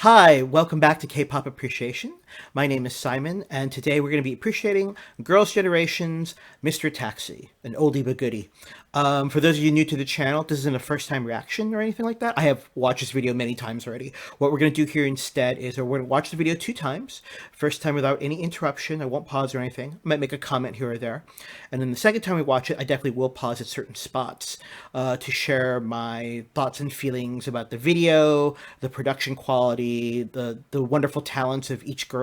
Hi, welcome back to K-pop Appreciation. My name is Simon, and today we're going to be appreciating Girls' Generation's Mr. Taxi, an oldie but goodie. For those of you new to the channel, this isn't a first-time reaction or anything like that. I have watched this video many times already. What we're going to do here instead is we're going to watch the video 2 times. First time without any interruption. I won't pause or anything. I might make a comment here or there. And then the second time we watch it, I definitely will pause at certain spots to share my thoughts and feelings about the video, the production quality, the wonderful talents of each girl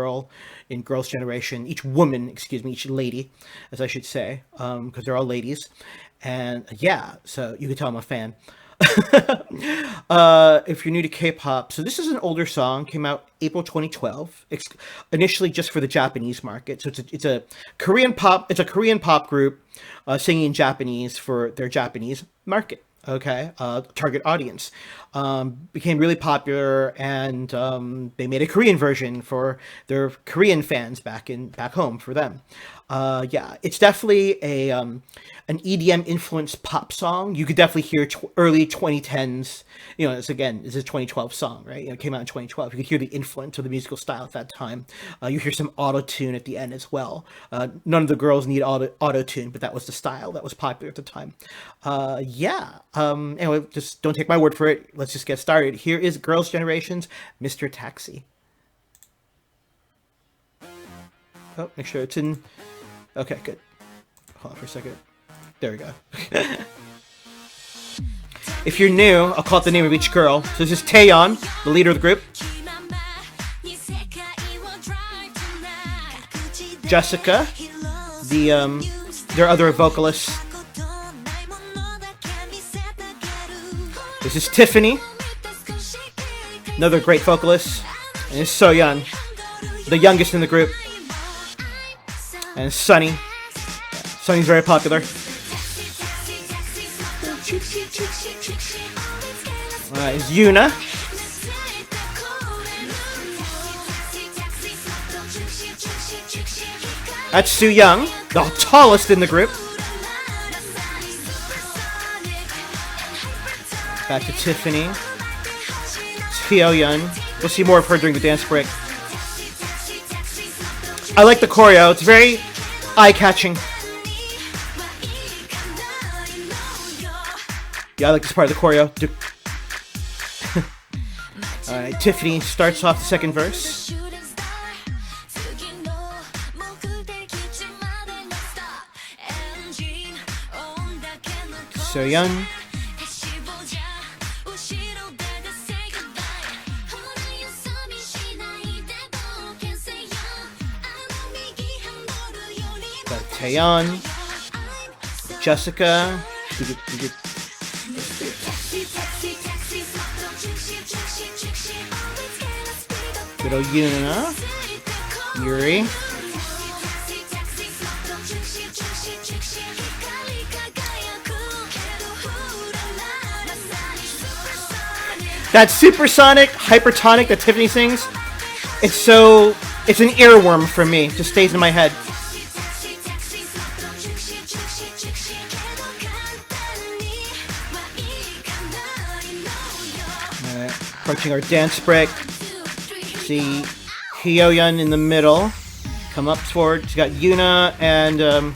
in Girls' Generation, each woman, excuse me, each lady, as I should say, because they're all ladies. And yeah, so you can tell I'm a fan. If you're new to K-pop, so this is an older song, came out April 2012, initially just for the Japanese market. So it's a Korean pop, it's a Korean pop group singing in Japanese for their Japanese market. Okay, target audience. Became really popular, and they made a Korean version for their Korean fans back home for them. Yeah, it's definitely an EDM influenced pop song. You could definitely hear early 2010s. You know, it's a 2012 song, right? You know, it came out in 2012. You could hear the influence of the musical style at that time. You hear some auto tune at the end as well. None of the girls need auto tune, but that was the style that was popular at the time. Yeah. Anyway, just don't take my word for it. Let's just get started. Here is Girls' Generation's Mr. Taxi. Oh, make sure it's in. Okay, good. Hold on for a second. There we go. If you're new, I'll call out the name of each girl. So this is Taeyeon, the leader of the group. Jessica, their other vocalist. This is Tiffany, another great vocalist. And it's Soyeon, the youngest in the group. And Sunny. Sunny's very popular. Is Yuna. That's Soo Young, the tallest in the group. Back to Tiffany. It's Hyo-yeon. We'll see more of her during the dance break. I like the choreo. It's very eye-catching. Yeah, I like this part of the choreo. Alright, Tiffany starts off the second verse. Soyeon. Taeyeon, Jessica, good old Yuna, Yuri, that supersonic hypertonic that Tiffany sings, it's an earworm for me, it just stays in my head. Approaching our dance break. See Hyo-yeon in the middle. Come up forward. She's got Yuna and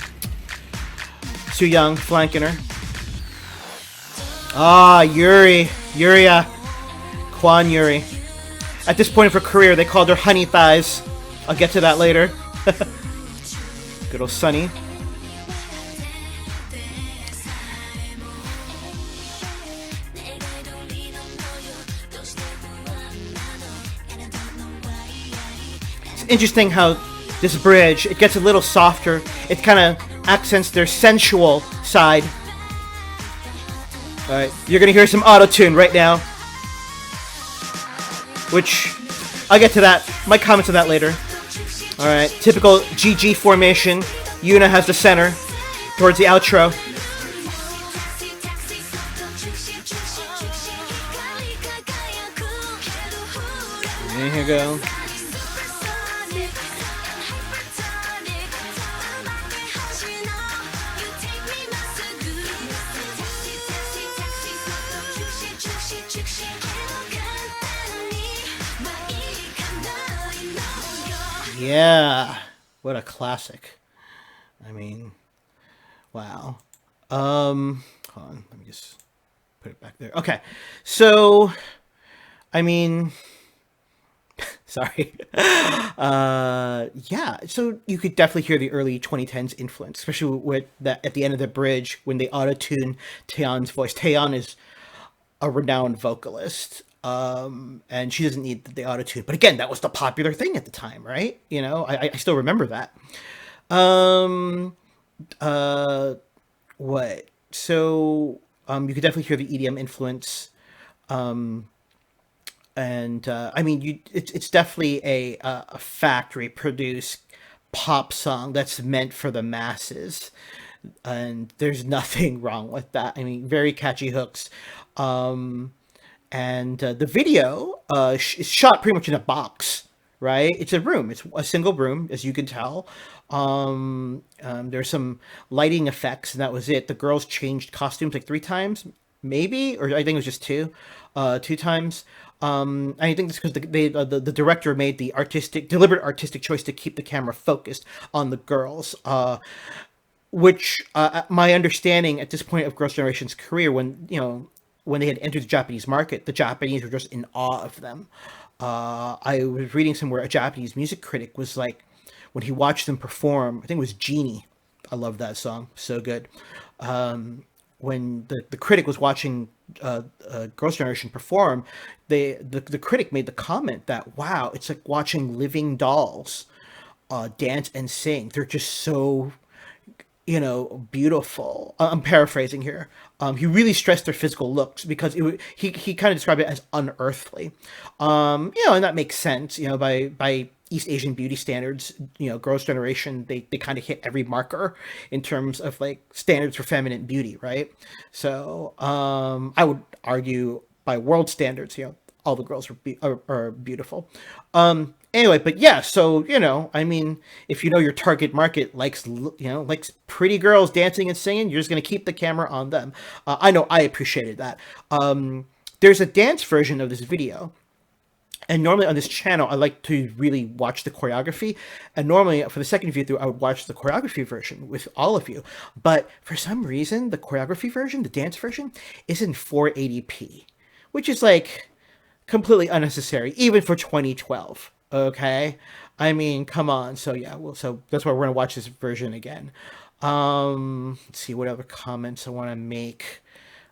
Soo Young flanking her. Ah, Yuri. Yuria. Kwan Yuri. At this point of her career, they called her Honey Thighs. I'll get to that later. Good old Sunny. Interesting how this bridge, it gets a little softer. It kind of accents their sensual side. Alright, you're gonna hear some auto-tune right now. Which, I'll get to that. My comments on that later. Alright, typical GG formation. Yuna has the center towards the outro. And here we go. Yeah, what a classic. I mean, wow. Hold on, let me just put it back there. Okay, so I mean, sorry. Yeah, so you could definitely hear the early 2010s influence, especially with that at the end of the bridge when they auto tune Taeyeon's voice. Taeyeon is a renowned vocalist, and she doesn't need the auto tune. But again, that was the popular thing at the time, right? I still remember that. Um, uh, what? So you could definitely hear the EDM influence, and I mean, it's definitely a factory produced pop song that's meant for the masses, and there's nothing wrong with that. I mean, very catchy hooks. Um, and the video is shot pretty much in a box, right? It's a room. It's a single room, as you can tell. There's some lighting effects, and that was it. The girls changed costumes like three times, maybe, or I think it was just two times. I think it's because the director made the deliberate artistic choice to keep the camera focused on the girls. Which my understanding at this point of Girls' Generation's career, when they had entered the Japanese market, the Japanese were just in awe of them. I was reading somewhere a Japanese music critic was like, when he watched them perform, I think it was Genie. I love that song, so good. When the critic was watching Girls' Generation perform, the critic made the comment that, wow, it's like watching living dolls dance and sing. They're just so beautiful. I'm paraphrasing here. He really stressed their physical looks because he kind of described it as unearthly. And that makes sense. By East Asian beauty standards, Girls' Generation, they kind of hit every marker in terms of like standards for feminine beauty, right? So I would argue by world standards, all the girls are beautiful. Anyway, but yeah, so I mean, if your target market likes pretty girls dancing and singing, you're just gonna keep the camera on them. I know I appreciated that. There's a dance version of this video, and normally on this channel, I like to really watch the choreography. And normally for the second view through, I would watch the choreography version with all of you. But for some reason, the choreography version, the dance version, is in 480p, which is like completely unnecessary, even for 2012. Okay, I mean, come on. So yeah, well, so that's why we're gonna watch this version again. Let's see what other comments I want to make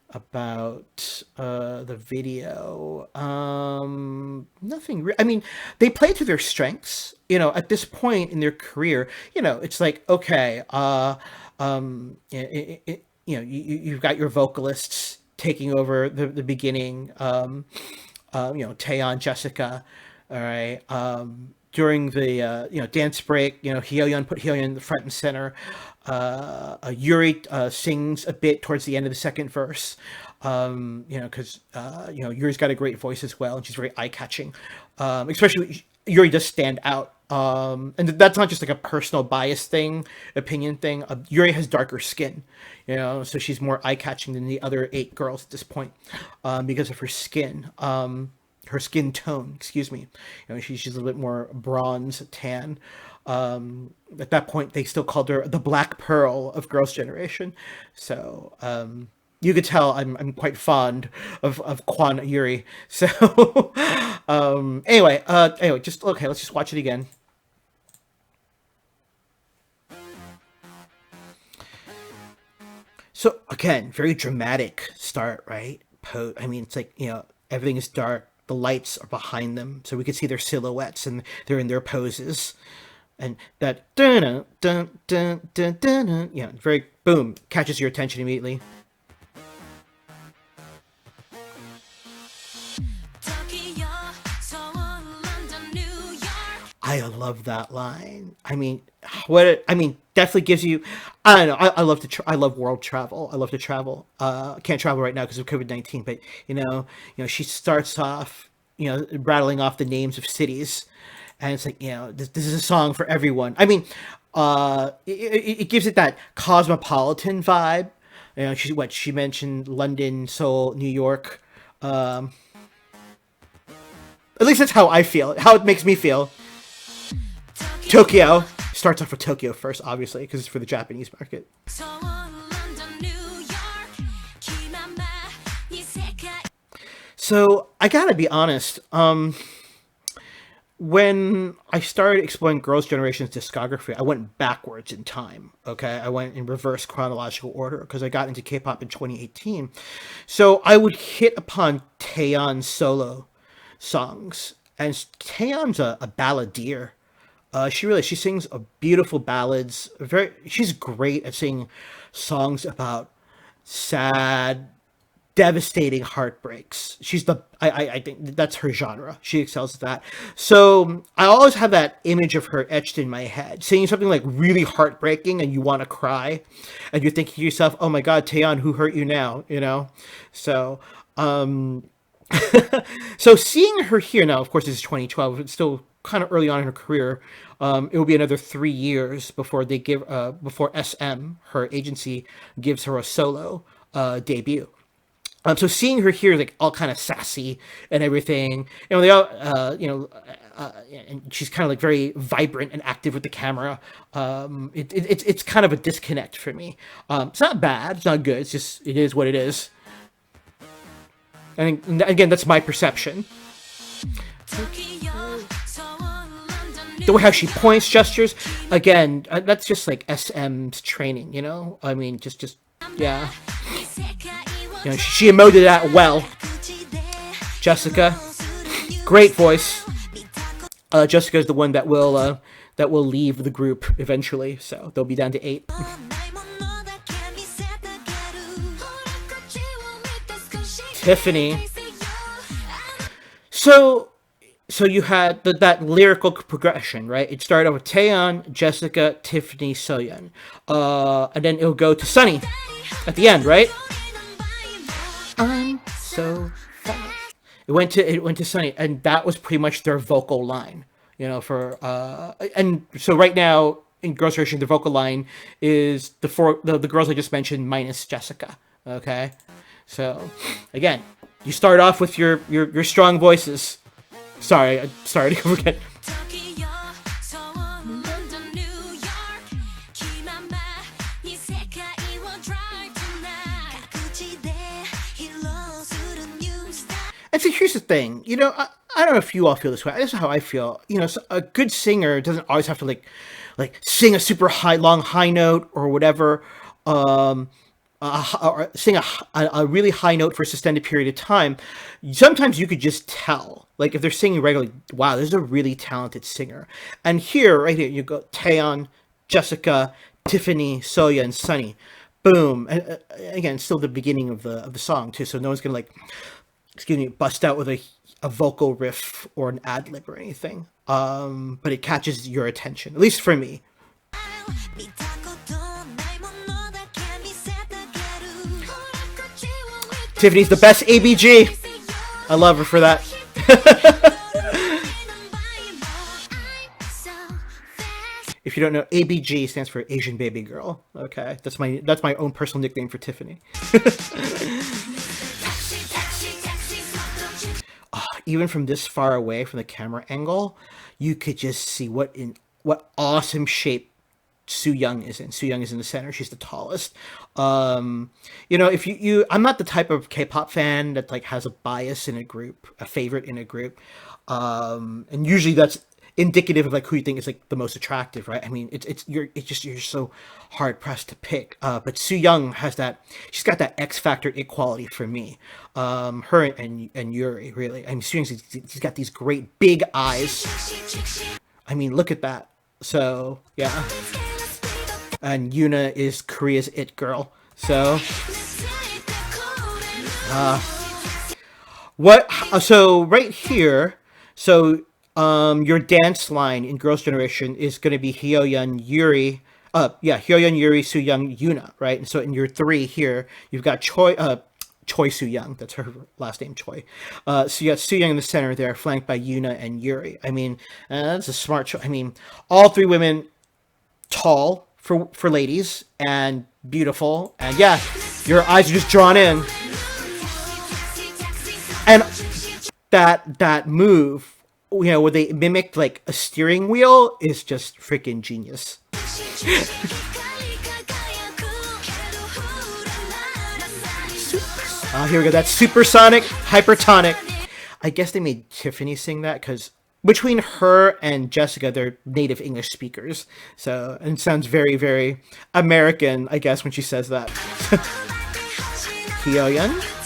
about the video. Nothing. I mean, they play to their strengths. At this point in their career, it's like okay, you've got your vocalists taking over the beginning. Taeyeon, Jessica, all right. During the dance break, Hyoyeon put Hyoyeon in the front and center. Yuri sings a bit towards the end of the second verse. Because Yuri's got a great voice as well, and she's very eye catching. Especially Yuri does stand out. And that's not just like a personal bias thing, opinion thing. Yuri has darker skin, so she's more eye catching than the other eight girls at this point, because of her skin. Her skin tone, excuse me. She's a little bit more bronze tan. At that point, they still called her the Black Pearl of Girls' Generation. So you could tell I'm quite fond of Kwan Yuri. So anyway, just okay. Let's just watch it again. So again, very dramatic start, right? I mean, it's like everything is dark. The lights are behind them, so we can see their silhouettes and they're in their poses. And that dun dun dun dun dun, dun very boom catches your attention immediately. I love that line. I mean, I mean, definitely gives you. I don't know. I love I love world travel. I love to travel. I can't travel right now because of COVID-19. But she starts off, rattling off the names of cities, and it's like this is a song for everyone. I mean, it gives it that cosmopolitan vibe. She mentioned London, Seoul, New York. At least that's how I feel. How it makes me feel. Tokyo starts off with Tokyo first, obviously, because it's for the Japanese market. So I gotta be honest. When I started exploring Girls' Generation's discography, I went backwards in time. Okay, I went in reverse chronological order because I got into K-pop in 2018. So I would hit upon Taeyeon's solo songs, and Taeyeon's a balladeer. She sings a beautiful ballads. She's great at singing songs about sad, devastating heartbreaks. I think that's her genre. She excels at that. So I always have that image of her etched in my head, singing something like really heartbreaking, and you want to cry, and you're thinking to yourself, "Oh my God, Taeyeon, who hurt you now?" You know. So so seeing her here now, of course, this is 2012. It's still kind of early on in her career. It will be another 3 years before before SM, her agency, gives her a solo debut. So seeing her here, like all kind of sassy and everything, they all, and she's kind of like very vibrant and active with the camera. It's kind of a disconnect for me. It's not bad, it's not good. It's just it is what it is. And again, that's my perception. The way how she points, gestures, again, that's just like SM's training. I mean, just yeah. She emoted that well. Jessica, great voice. Jessica is the one that will leave the group eventually, so they'll be down to 8. Tiffany. So you had that lyrical progression, right? It started with Taeyeon, Jessica, Tiffany, Soyeon, and then it'll go to Sunny at the end, right? I'm so fast. It went to Sunny, and that was pretty much their vocal line. And so right now in Girls' Generation, the vocal line is the girls I just mentioned minus Jessica. Okay, so again, you start off with your strong voices. Sorry to forget. And so here's the thing, I don't know if you all feel this way. This is how I feel. So a good singer doesn't always have to like sing a super long high note or whatever, or sing a really high note for a sustained period of time. Sometimes you could just tell, like if they're singing regularly, wow, this is a really talented singer. And right here, you go Taeyeon, Jessica, Tiffany, Soyeon, and Sunny. Boom. And again, still the beginning of the song too, so no one's gonna bust out with a vocal riff or an ad lib or anything. But it catches your attention, at least for me. Tiffany's the best ABG. I love her for that. If you don't know, ABG stands for Asian Baby Girl. Okay, that's my own personal nickname for Tiffany. Even from this far away from the camera angle, you could just see what awesome shape Soo Young is in. Soo Young is in the center. She's the tallest. If you I'm not the type of K-pop fan that like has a bias in a group, a favorite in a group. And usually that's indicative of like who you think is like the most attractive, right? I mean, you're so hard pressed to pick. But Soo Young she's got that X factor equality for me. Her and Yuri, really. I mean, Soo Young's he's got these great big eyes. I mean, look at that. So yeah. And Yuna is Korea's it girl. So so right here, your dance line in Girls' Generation is going to be Hyoyeon, Yuri, Hyoyeon, Yuri, Soo Young, Yuna, right? And so in your 3 here, you've got Choi Soo Young, that's her last name, Choi. So you got Soo Young in the center there, flanked by Yuna and Yuri. I mean, that's a smart choice. I mean, all 3 women tall for ladies and beautiful, and yeah, your eyes are just drawn in. And that move where they mimicked like a steering wheel is just freaking genius. Here we go. That's supersonic, hypertonic. I guess they made Tiffany sing that because between her and Jessica, they're native English speakers. So, and it sounds very, very American, I guess, when she says that. Hyoyeon.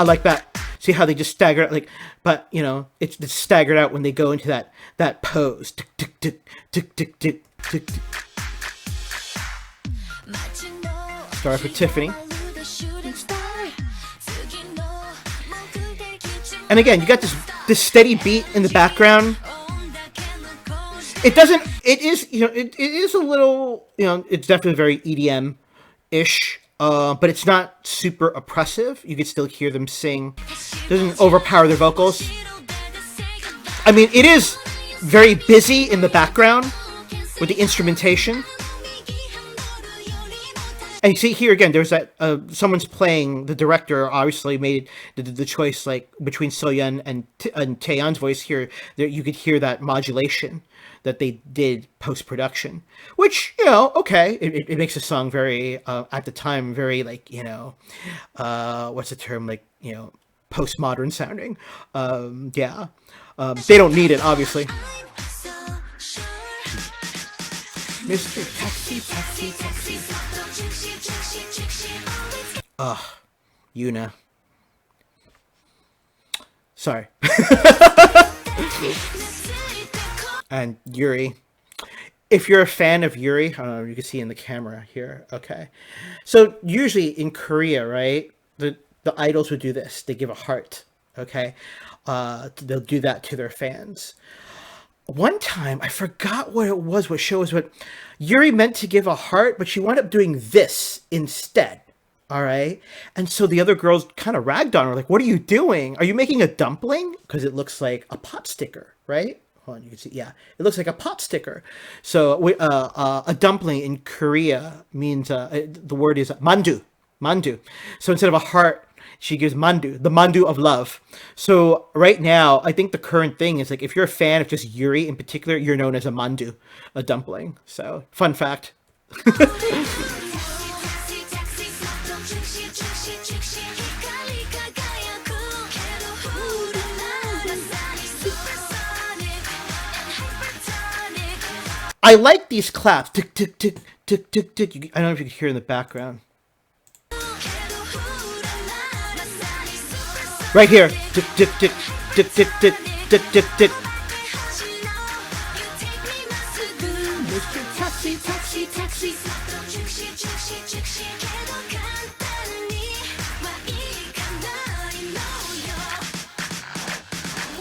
I like that. See how they just stagger out, like, but you know, it's staggered out when they go into that pose. Tick, tick, tick, tick, tick, tick, tick. Start with Tiffany. And again, you got this steady beat in the background. It doesn't. It is, you know, it is a little, you know, it's definitely very EDM-ish. But it's not super oppressive. You can still hear them sing. It doesn't overpower their vocals. I mean, it is very busy in the background with the instrumentation. And you see here again, there's that someone's playing. The director obviously made the choice like between Soyeon and Taeyeon's voice here. There you could hear that modulation that they did post-production, which, you know, okay, it makes the song very at the time very like, you know, what's the term, like, you know, postmodern sounding. Yeah, they don't need it, obviously. Mr. Taxi, Taxi, Taxi. Yuna. Sorry. And Yuri. If you're a fan of Yuri, I don't know if you can see in the camera here. Okay. So usually in Korea, right, the idols would do this. They give a heart. Okay. They'll do that to their fans. One time, I forgot what it was, what show it was, but Yuri meant to give a heart, but she wound up doing this instead. All right. And so the other girls kind of ragged on her, like, what are you doing? Are you making a dumpling? Because it looks like a pot sticker, right? Hold on, you can see, yeah, it looks like a pot sticker. So a dumpling in Korea means, the word is mandu, mandu. So instead of a heart, she gives mandu, the mandu of love. So right now, I think the current thing is like, if you're a fan of just Yuri in particular, you're known as a mandu, a dumpling. So fun fact. I like these claps. Tick, tick, tick, tick, tick, tick. I don't know if you can hear in the background. Right here. Tick, tick, tick, tick, tick, tick, tick, tick, tick. Mr. Taxi, Taxi, Taxi.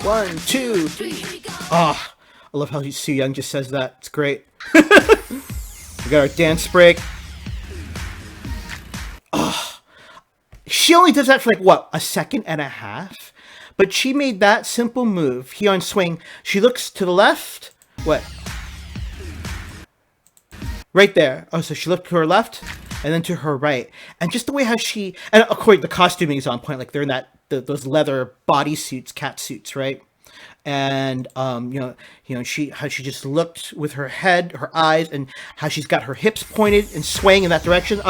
1, 2, 3. Ah. I love how Soo Young just says that. It's great. We got our dance break. Oh, she only does that for like, what, a second and a half? But she made that simple move. Hyeon swing. She looks to the left. What? Right there. Oh, so she looked to her left and then to her right. And just the way how she... And of course, the costuming is on point. Like, they're in those leather bodysuits, cat suits, right? And you know, how she just looked with her head, her eyes, and how she's got her hips pointed and swaying in that direction.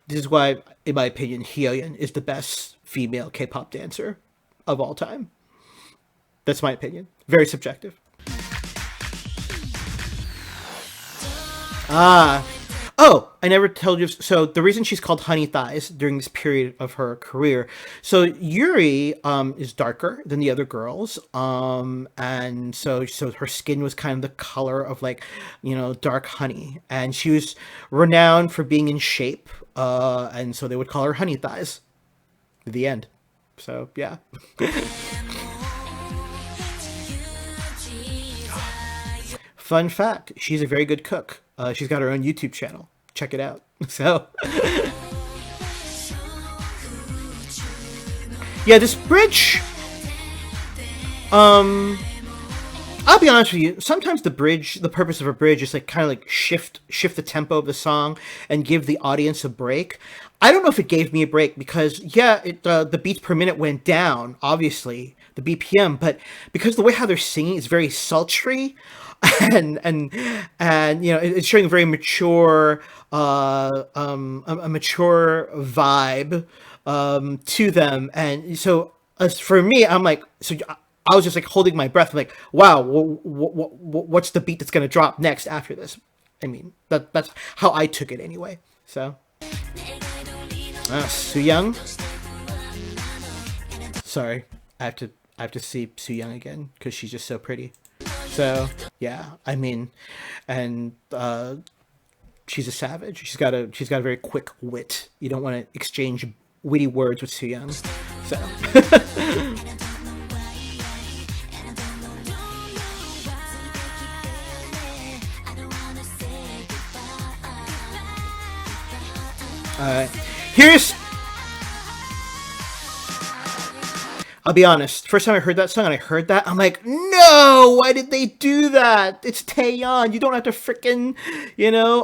This is why, in my opinion, Hyoyeon is the best female K-pop dancer of all time. That's my opinion. Very subjective. Oh, I never told you. So the reason she's called Honey Thighs during this period of her career. So Yuri is darker than the other girls, and so her skin was kind of the color of, like, you know, dark honey, and she was renowned for being in shape, and so they would call her Honey Thighs. The end. So yeah. Fun fact: she's a very good cook. She's got her own YouTube channel. Check it out. So, yeah, this bridge, I'm I'll be honest with you. Sometimes the purpose of a bridge is like kind of like shift the tempo of the song and give the audience a break. I don't know if it gave me a break because yeah, the beats per minute went down, obviously the BPM, but because the way how they're singing is very sultry, and you know it's showing a very mature a mature vibe to them, and so as for me, I'm like so. I was just like holding my breath, like, wow, what's the beat that's gonna drop next after this? I mean, that's how I took it anyway. So, Su Young. Sorry, I have to see Su Young again because she's just so pretty. So yeah, I mean, and she's a savage. She's got a very quick wit. You don't want to exchange witty words with Su Young. So. Here's. I'll be honest. First time I heard that song and I heard that, I'm like, no! Why did they do that? It's Taeyeon. You don't have to frickin',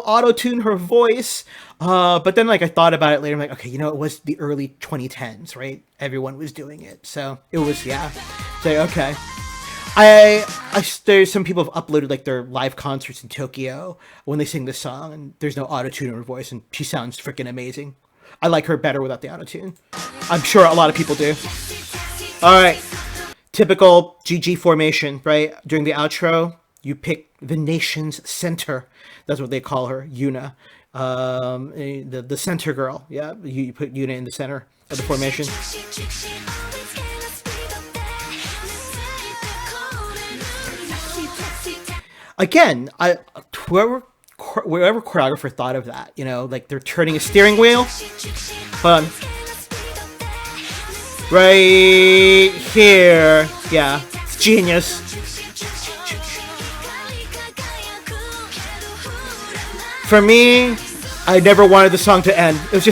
auto tune her voice. But then, like, I thought about it later. I'm like, okay, it was the early 2010s, right? Everyone was doing it, so it was yeah. So okay. There's some people have uploaded like their live concerts in Tokyo when they sing this song, and there's no auto tune in her voice, and she sounds freaking amazing. I like her better without the auto tune. I'm sure a lot of people do. All right, typical GG formation, right? During the outro, you pick the nation's center. That's what they call her, Yuna, the center girl. Yeah, you put Yuna in the center of the formation. Again, whoever choreographer thought of that, like they're turning a steering wheel. Hold on. Right here. Yeah, it's genius. For me, I never wanted the song to end. It's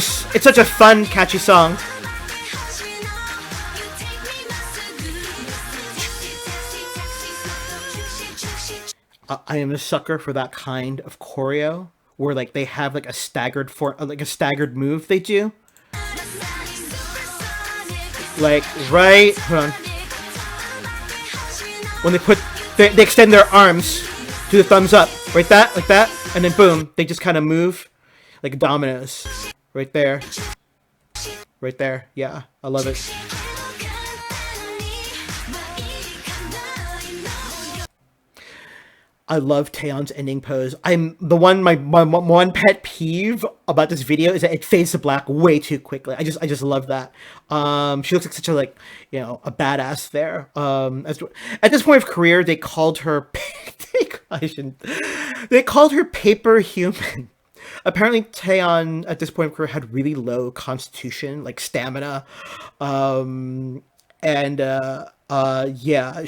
such a fun, catchy song. I am a sucker for that kind of choreo where like they have like a staggered move they do. Like right, hold on. When they extend their arms, do the thumbs up, like that, and then boom, they just kind of move like dominoes, right there. Yeah, I love it. I love Taeyeon's ending pose. My one pet peeve about this video is that it fades to black way too quickly. I just love that. She looks like such a a badass there. At this point of career, they called her they called her paper human. Apparently, Taeyeon at this point of career had really low constitution, like stamina, and yeah,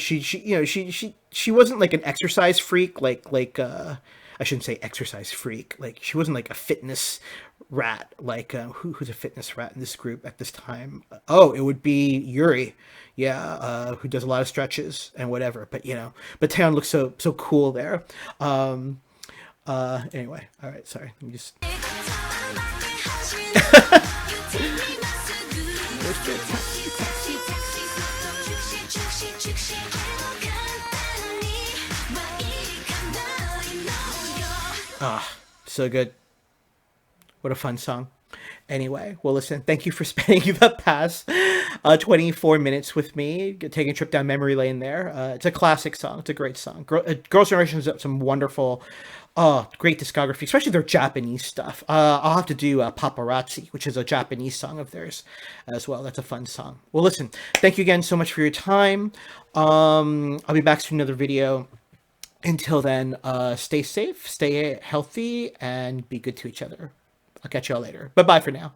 she wasn't like an exercise freak, like I shouldn't say exercise freak, like she wasn't like a fitness rat, like who's a fitness rat in this group at this time? Oh, it would be Yuri, yeah, who does a lot of stretches and whatever. But but Taeyeon looks so cool there. Anyway, all right, sorry, let me just. Ah, so good. What a fun song. Anyway, well, listen, thank you for spending the past 24 minutes with me, taking a trip down memory lane there. It's a classic song. It's a great song. Girls' Generation has some wonderful, great discography, especially their Japanese stuff. I'll have to do Paparazzi, which is a Japanese song of theirs as well. That's a fun song. Well, listen, thank you again so much for your time. I'll be back to another video. Until then, stay safe, stay healthy, and be good to each other. I'll catch y'all later. Bye-bye for now.